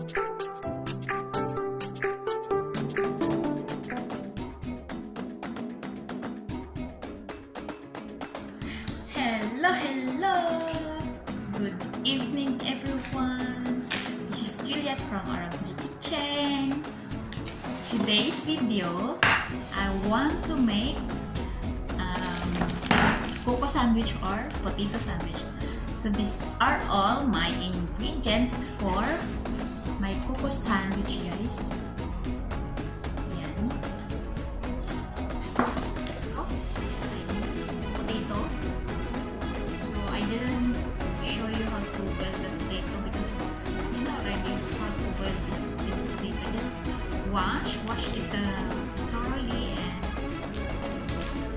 Hello! Good evening everyone! This is Juliet from ARABIC Kitchen. Today's video, I want to make cocoa sandwich or potato sandwich. So these are all my ingredients for my cocoa sandwich, guys. Ayan. So, potato. I didn't show you how to boil the potato because you know already how to boil this potato. Just wash it thoroughly and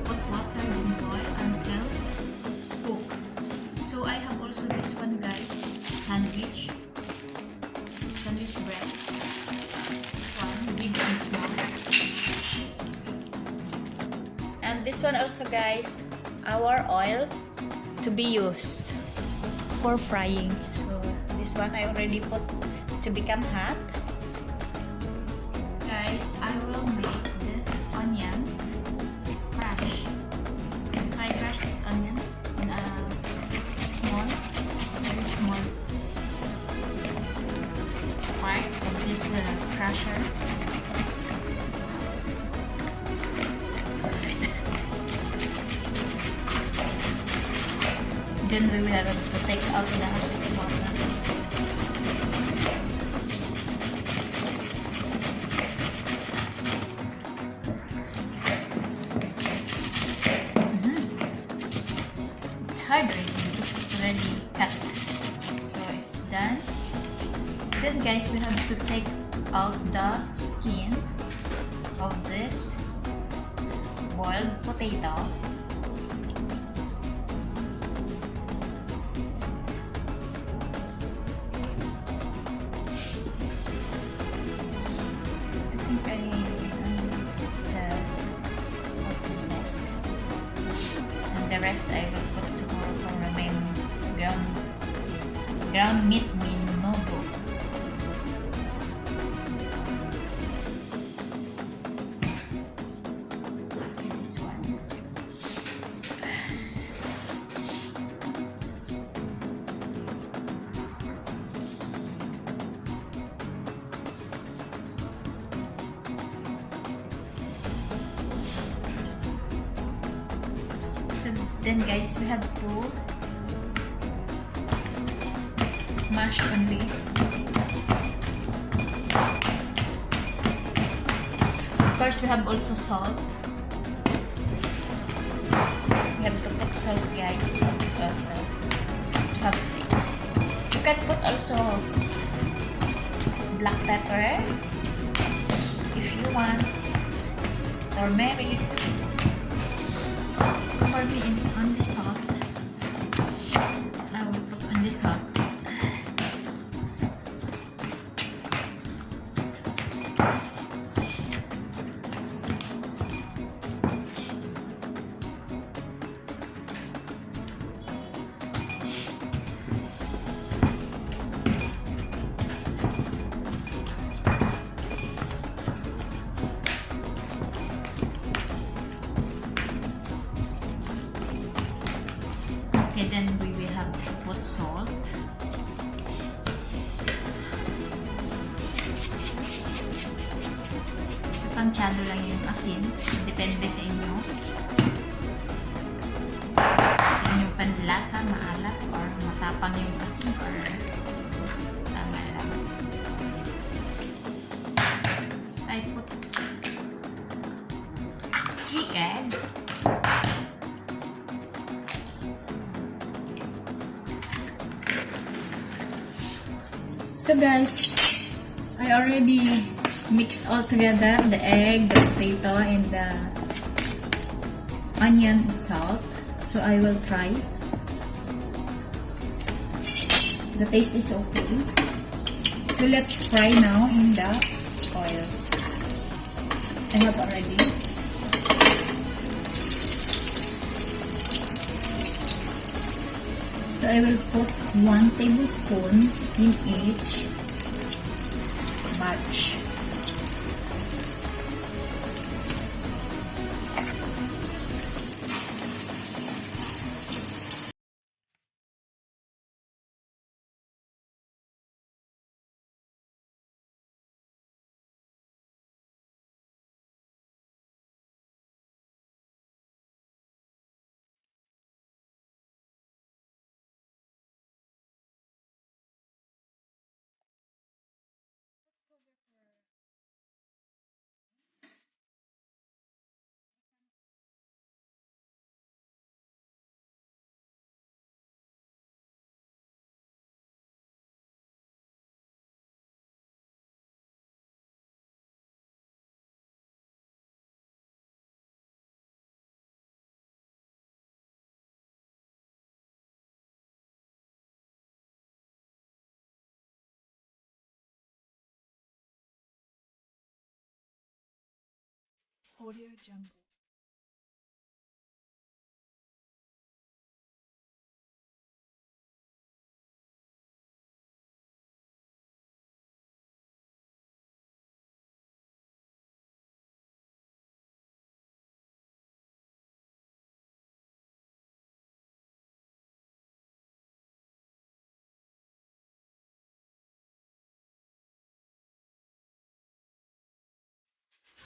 put water and boil until cook. So I have also this one, guys, sandwich bread. One big and small. And this one also, guys, our oil to be used for frying. So this one I already put to become hot. Guys, I will make this onion crush. So I crush this onion in a very small part of this crusher. Then we will have to take out the water. It's hard already because it's already cut. So it's done. Then, guys, we have to take out the skin of this boiled potato. The rest I will put tomorrow for my ground meat menudo. This one. Then, guys, we have to mash only. Of course, we have also salt. We have to put salt, guys, because to have taste. You can put also black pepper if you want, turmeric. For me, on the salt, I will put on the salt. Okay, then we will have to put salt. Tansyado lang yung asin. Depende sa inyo. Sa inyong panlasa, maalat or matapang yung asin or tama lang. I put 3 eggs. So, guys, I already mixed all together the egg, the potato, and the onion and salt. So I will try. The taste is okay. So let's fry now in the oil. I have already. So I will put 1 tablespoon in each. much. Audio Jungle.